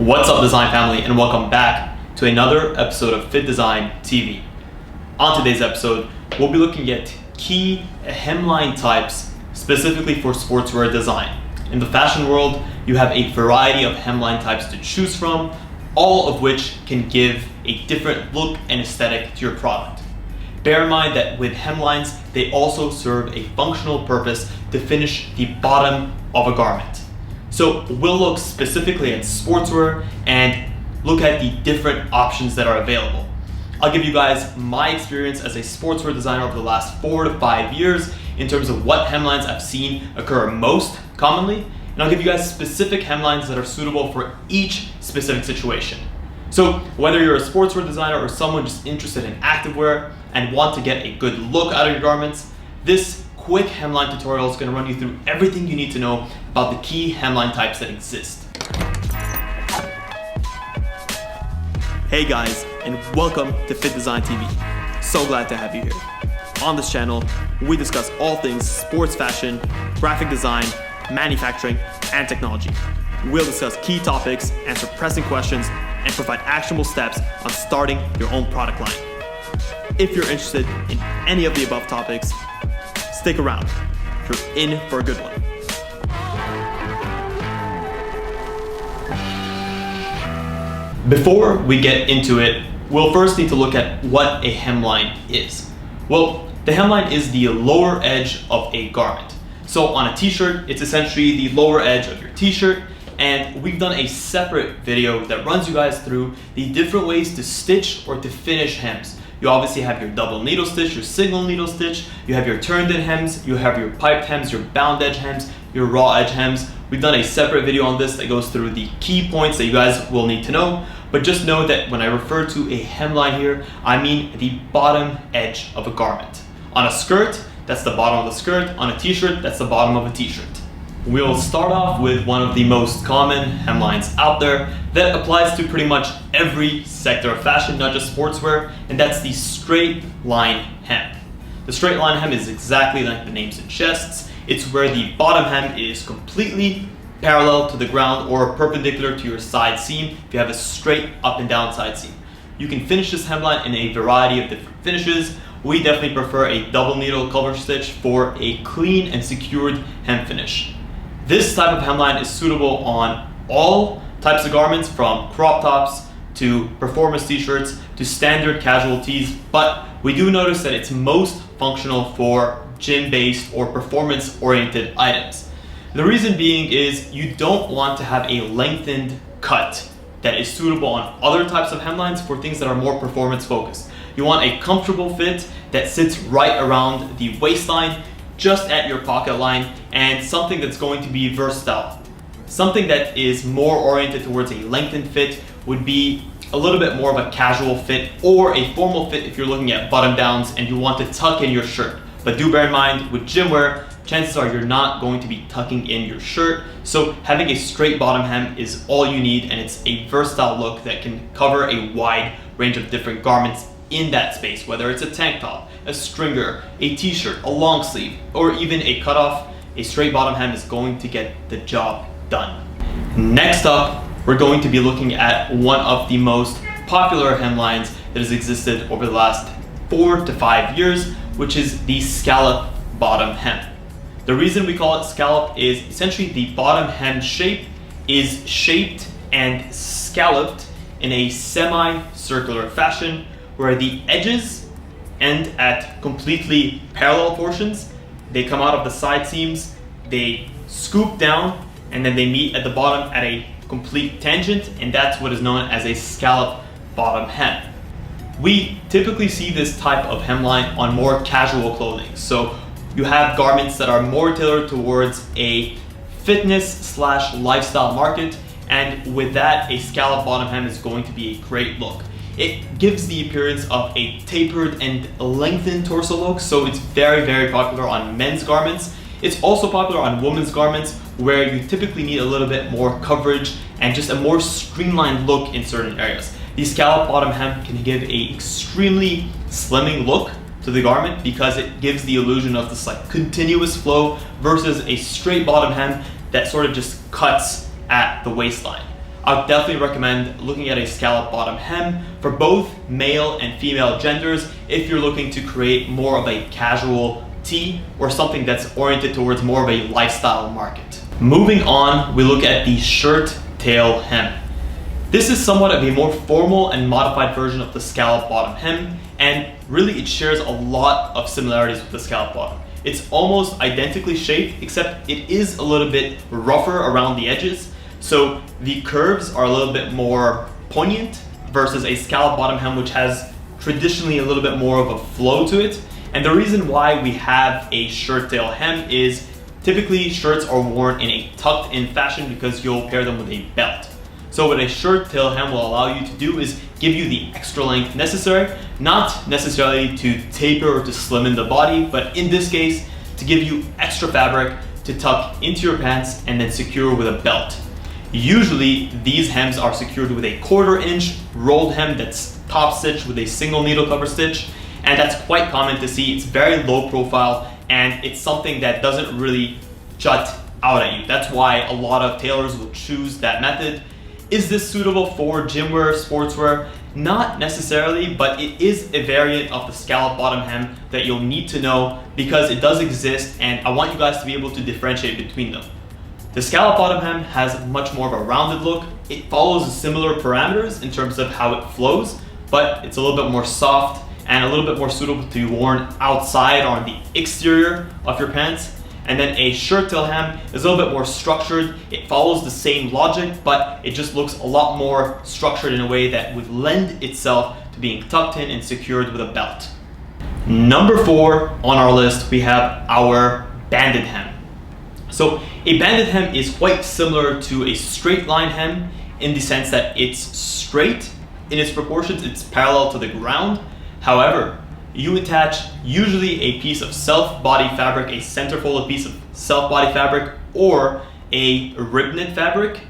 What's up, design family, and welcome back to another episode of Fittdesign TV. On today's episode, we'll be looking at key hemline types specifically for sportswear design. In the fashion world, you have a variety of hemline types to choose from, all of which can give a different look and aesthetic to your product. Bear in mind that with hemlines, they also serve a functional purpose to finish the bottom of a garment. So we'll look specifically at sportswear and look at the different options that are available. I'll give you guys my experience as a sportswear designer over the last 4 to 5 years in terms of what hemlines I've seen occur most commonly, and I'll give you guys specific hemlines that are suitable for each specific situation. So whether you're a sportswear designer or someone just interested in activewear and want to get a good look out of your garments, this quick hemline tutorial is going to run you through everything you need to know about the key hemline types that exist. Hey guys, and welcome to Fittdesign TV. So glad to have you here. On this channel, we discuss all things sports fashion, graphic design, manufacturing, and technology. We'll discuss key topics, answer pressing questions, and provide actionable steps on starting your own product line. If you're interested in any of the above topics, stick around. You're in for a good one. Before we get into it, we'll first need to look at what a hemline is. Well, the hemline is the lower edge of a garment. So on a t-shirt, it's essentially the lower edge of your t-shirt, and we've done a separate video that runs you guys through the different ways to stitch or to finish hems. You obviously have your double needle stitch, your single needle stitch, you have your turned in hems, you have your piped hems, your bound edge hems, your raw edge hems. We've done a separate video on this that goes through the key points that you guys will need to know, but just know that when I refer to a hemline here, I mean the bottom edge of a garment. On a skirt, that's the bottom of the skirt. On a t-shirt, that's the bottom of a t-shirt. We'll start off with one of the most common hemlines out there that applies to pretty much every sector of fashion, not just sportswear, and that's the straight line hem. The straight line hem is exactly like the name suggests. It's where the bottom hem is completely parallel to the ground or perpendicular to your side seam if you have a straight up and down side seam. You can finish this hemline in a variety of different finishes. We definitely prefer a double needle cover stitch for a clean and secured hem finish. This type of hemline is suitable on all types of garments, from crop tops to performance t-shirts to standard casual tees, but we do notice that it's most functional for gym-based or performance-oriented items. The reason being is you don't want to have a lengthened cut that is suitable on other types of hemlines for things that are more performance-focused. You want a comfortable fit that sits right around the waistline, just at your pocket line, and something that's going to be versatile. Something that is more oriented towards a lengthened fit would be a little bit more of a casual fit or a formal fit if you're looking at button downs and you want to tuck in your shirt. But do bear in mind, with gym wear, chances are you're not going to be tucking in your shirt, so having a straight bottom hem is all you need, and it's a versatile look that can cover a wide range of different garments in that space, whether it's a tank top, a stringer, a t-shirt, a long sleeve, or even a cutoff. A straight bottom hem is going to get the job done. Next up, we're going to be looking at one of the most popular hemlines that has existed over the last 4 to 5 years, which is the scallop bottom hem. The reason we call it scallop is essentially the bottom hem shape is shaped and scalloped in a semi-circular fashion where the edges end at completely parallel portions. They come out of the side seams, they scoop down, and then they meet at the bottom at a complete tangent, and that's what is known as a scallop bottom hem. We typically see this type of hemline on more casual clothing. So you have garments that are more tailored towards a fitness/lifestyle market, and with that, a scallop bottom hem is going to be a great look. It gives the appearance of a tapered and lengthened torso look, so it's very, very popular on men's garments. It's also popular on women's garments, where you typically need a little bit more coverage and just a more streamlined look in certain areas. The scallop bottom hem can give a extremely slimming look to the garment because it gives the illusion of this like continuous flow versus a straight bottom hem that sort of just cuts at the waistline. I would definitely recommend looking at a scallop bottom hem for both male and female genders if you're looking to create more of a casual tee or something that's oriented towards more of a lifestyle market. Moving on, we look at the shirt tail hem. This is somewhat of a more formal and modified version of the scallop bottom hem, and really it shares a lot of similarities with the scallop bottom. It's almost identically shaped, except it is a little bit rougher around the edges. So the curves are a little bit more poignant versus a scallop bottom hem, which has traditionally a little bit more of a flow to it. And the reason why we have a shirt tail hem is typically shirts are worn in a tucked in fashion because you'll pair them with a belt. So what a shirt tail hem will allow you to do is give you the extra length necessary, not necessarily to taper or to slim in the body, but in this case, to give you extra fabric to tuck into your pants and then secure with a belt. Usually, these hems are secured with a 1/4 inch rolled hem that's top stitched with a single needle cover stitch, and that's quite common to see. It's very low profile, and it's something that doesn't really jut out at you. That's why a lot of tailors will choose that method. Is this suitable for gym wear, sportswear? Not necessarily, but it is a variant of the scallop bottom hem that you'll need to know because it does exist, and I want you guys to be able to differentiate between them. The scallop bottom hem has much more of a rounded look. It follows similar parameters in terms of how it flows, but it's a little bit more soft and a little bit more suitable to be worn outside or on the exterior of your pants. And then a shirt tail hem is a little bit more structured. It follows the same logic, but it just looks a lot more structured in a way that would lend itself to being tucked in and secured with a belt. Number 4 on our list, we have our banded hem. So a banded hem is quite similar to a straight line hem in the sense that it's straight in its proportions, it's parallel to the ground. However, you attach usually a piece of self-body fabric, a centerfolded piece of self-body fabric, or a rib knit fabric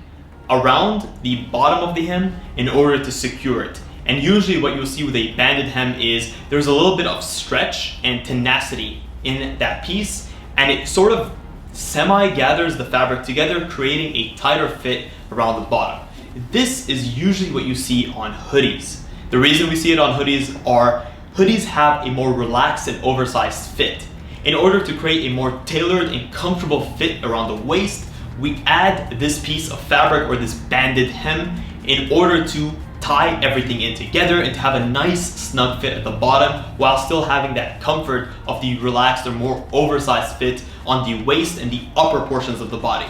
around the bottom of the hem in order to secure it. And usually what you'll see with a banded hem is there's a little bit of stretch and tenacity in that piece, and it sort of semi-gathers the fabric together, creating a tighter fit around the bottom. This is usually what you see on hoodies. The reason we see it on hoodies are hoodies have a more relaxed and oversized fit. In order to create a more tailored and comfortable fit around the waist, we add this piece of fabric or this banded hem in order to tie everything in together and to have a nice snug fit at the bottom while still having that comfort of the relaxed or more oversized fit on the waist and the upper portions of the body.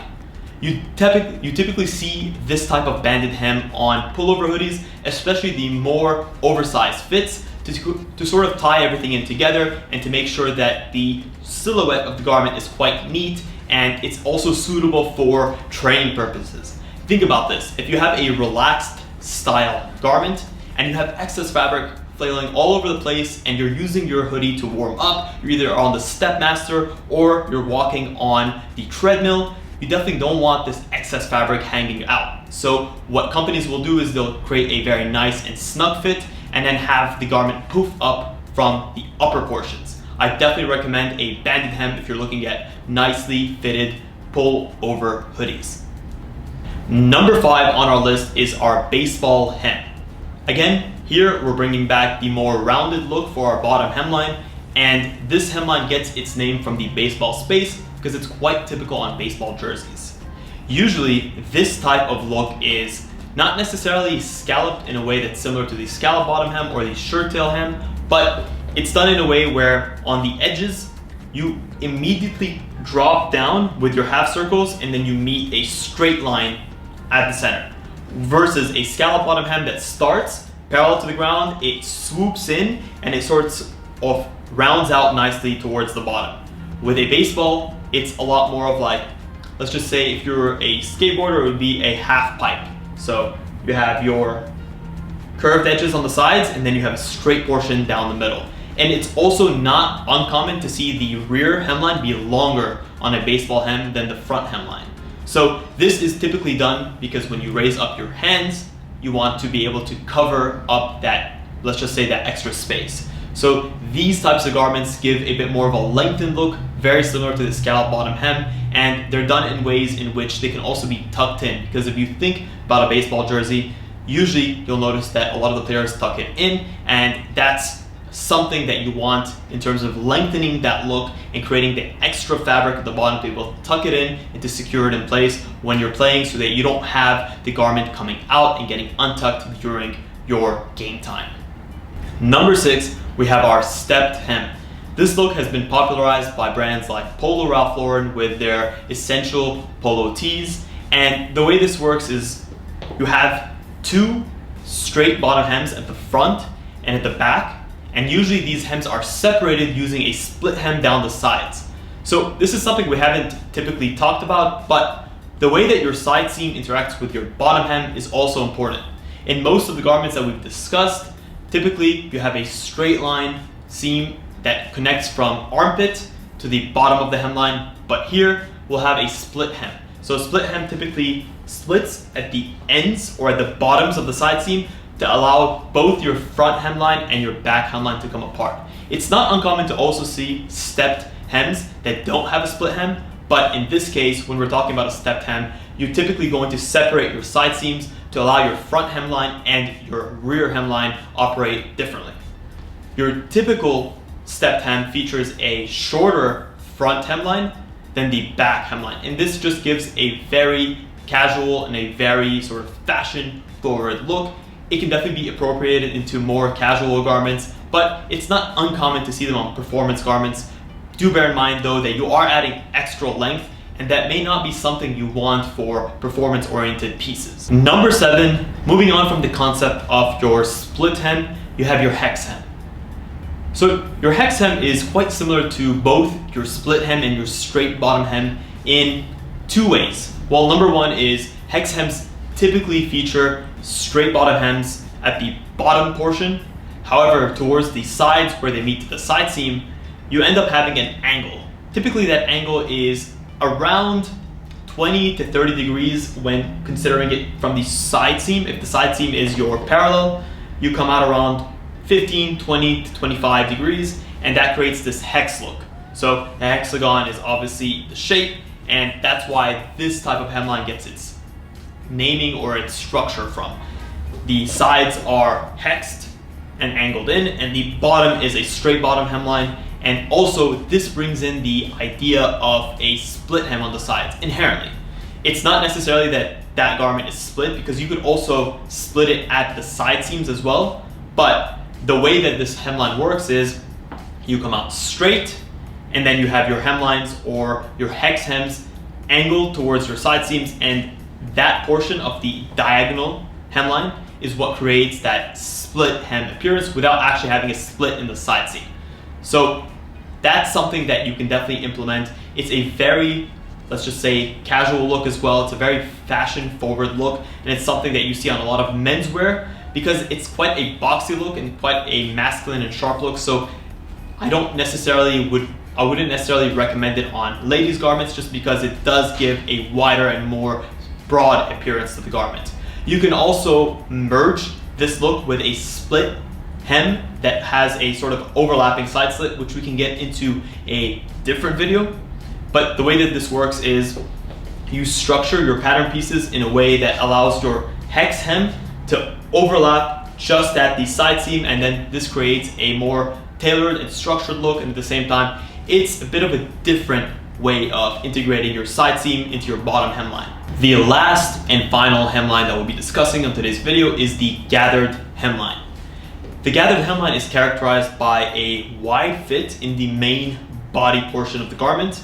You typically see this type of banded hem on pullover hoodies, especially the more oversized fits, to sort of tie everything in together and to make sure that the silhouette of the garment is quite neat, and it's also suitable for training purposes. Think about this. If you have a relaxed style garment and you have excess fabric flailing all over the place and you're using your hoodie to warm up, you're either on the Stepmaster or you're walking on the treadmill, you definitely don't want this excess fabric hanging out. So what companies will do is they'll create a very nice and snug fit and then have the garment poof up from the upper portions. I definitely recommend a banded hem if you're looking at nicely fitted pull over hoodies. Number 5 on our list is our baseball hem. Again, here we're bringing back the more rounded look for our bottom hemline, and this hemline gets its name from the baseball space because it's quite typical on baseball jerseys. Usually, this type of look is not necessarily scalloped in a way that's similar to the scallop bottom hem or the shirt tail hem, but it's done in a way where on the edges, you immediately drop down with your half circles and then you meet a straight line at the center. Versus a scallop bottom hem that starts parallel to the ground, it swoops in and it sort of rounds out nicely towards the bottom. With a baseball, it's a lot more of like, let's just say if you're a skateboarder, it would be a half pipe. So you have your curved edges on the sides and then you have a straight portion down the middle. And it's also not uncommon to see the rear hemline be longer on a baseball hem than the front hemline. So this is typically done because when you raise up your hands, you want to be able to cover up that, let's just say that extra space. So these types of garments give a bit more of a lengthened look, very similar to the scallop bottom hem, and they're done in ways in which they can also be tucked in, because if you think about a baseball jersey, usually you'll notice that a lot of the players tuck it in, and that's something that you want in terms of lengthening that look and creating the extra fabric at the bottom to be able to tuck it in and to secure it in place when you're playing, so that you don't have the garment coming out and getting untucked during your game time. Number 6, we have our stepped hem. This look has been popularized by brands like Polo Ralph Lauren with their essential polo tees, and the way this works is you have 2 straight bottom hems at the front and at the back, and usually these hems are separated using a split hem down the sides. So this is something we haven't typically talked about, but the way that your side seam interacts with your bottom hem is also important. In most of the garments that we've discussed, typically you have a straight line seam that connects from armpit to the bottom of the hemline, but here we'll have a split hem. So a split hem typically splits at the ends or at the bottoms of the side seam to allow both your front hemline and your back hemline to come apart. It's not uncommon to also see stepped hems that don't have a split hem, but in this case, when we're talking about a stepped hem, you're typically going to separate your side seams to allow your front hemline and your rear hemline operate differently. Your typical stepped hem features a shorter front hemline than the back hemline, and this just gives a very casual and a very sort of fashion forward look. It can definitely be appropriated into more casual garments, but it's not uncommon to see them on performance garments. Do bear in mind though that you are adding extra length, and that may not be something you want for performance-oriented pieces. Number 7, moving on from the concept of your split hem, you have your hex hem. So your hex hem is quite similar to both your split hem and your straight bottom hem in 2 ways. Well, number 1 is hex hems typically feature straight bottom hems at the bottom portion. However, towards the sides where they meet the side seam, you end up having an angle. Typically that angle is around 20 to 30 degrees when considering it from the side seam. If the side seam is your parallel, you come out around 15, 20 to 25 degrees, and that creates this hex look. So the hexagon is obviously the shape, and that's why this type of hemline gets its naming or its structure from. The sides are hexed and angled in, and the bottom is a straight bottom hemline. And also this brings in the idea of a split hem on the sides inherently. It's not necessarily that that garment is split, because you could also split it at the side seams as well, but the way that this hemline works is you come out straight, and then you have your hemlines or your hex hems angled towards your side seams, and that portion of the diagonal hemline is what creates that split hem appearance without actually having a split in the side seam. So that's something that you can definitely implement. It's a very, let's just say, casual look as well. It's a very fashion forward look, and it's something that you see on a lot of menswear because it's quite a boxy look and quite a masculine and sharp look. So I wouldn't necessarily recommend it on ladies' garments, just because it does give a wider and more broad appearance to the garment. You can also merge this look with a split hem that has a sort of overlapping side slit, which we can get into a different video. But the way that this works is you structure your pattern pieces in a way that allows your hex hem to overlap just at the side seam, and then this creates a more tailored and structured look, and at the same time it's a bit of a different way of integrating your side seam into your bottom hemline. The last and final hemline that we'll be discussing on today's video is the gathered hemline. The gathered hemline is characterized by a wide fit in the main body portion of the garment,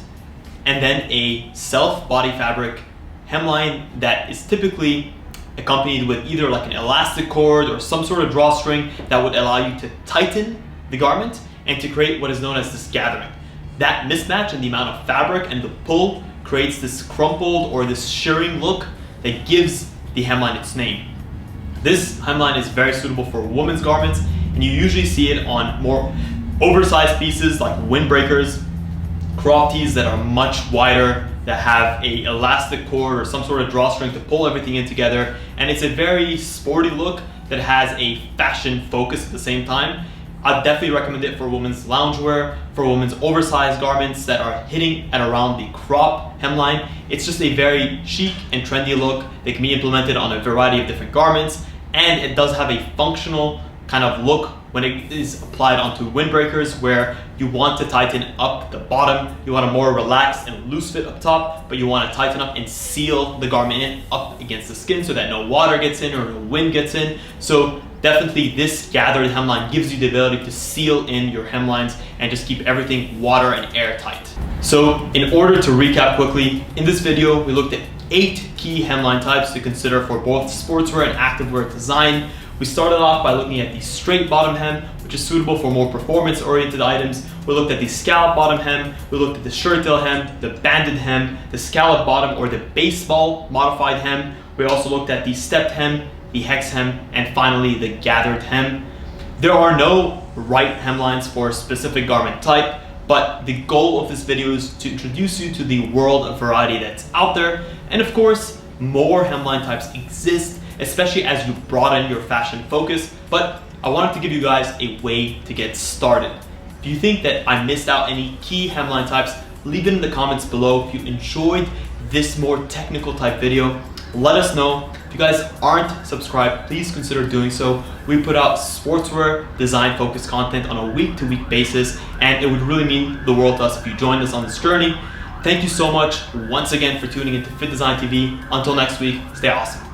and then a self body fabric hemline that is typically accompanied with either like an elastic cord or some sort of drawstring that would allow you to tighten the garment and to create what is known as this gathering. That mismatch in the amount of fabric and the pull creates this crumpled or this shearing look that gives the hemline its name. This hemline is very suitable for women's garments, and you usually see it on more oversized pieces like windbreakers, crop tees that are much wider, that have a elastic cord or some sort of drawstring to pull everything in together. And it's a very sporty look that has a fashion focus at the same time. I'd definitely recommend it for women's loungewear, for women's oversized garments that are hitting at around the crop hemline. It's just a very chic and trendy look that can be implemented on a variety of different garments, and it does have a functional kind of look when it is applied onto windbreakers, where you want to tighten up the bottom, you want a more relaxed and loose fit up top, but you want to tighten up and seal the garment in up against the skin so that no water gets in or no wind gets in. So definitely this gathered hemline gives you the ability to seal in your hemlines and just keep everything water and airtight. So in order to recap quickly, in this video we looked at 8 key hemline types to consider for both sportswear and activewear design. We started off by looking at the straight bottom hem, which is suitable for more performance-oriented items. We looked at the scallop bottom hem, we looked at the shirttail hem, the banded hem, the scallop bottom or the baseball modified hem. We also looked at the stepped hem, the hex hem, and finally the gathered hem. There are no right hemlines for a specific garment type, but the goal of this video is to introduce you to the world of variety that's out there. And of course, more hemline types exist, especially as you broaden your fashion focus, but I wanted to give you guys a way to get started. If you think that I missed out any key hemline types, leave it in the comments below. If you enjoyed this more technical type video, let us know. If you guys aren't subscribed, please consider doing so. We put out sportswear design focused content on a week-to-week basis, and it would really mean the world to us if you joined us on this journey. Thank you so much once again for tuning into Fittdesign TV. Until next week, stay awesome.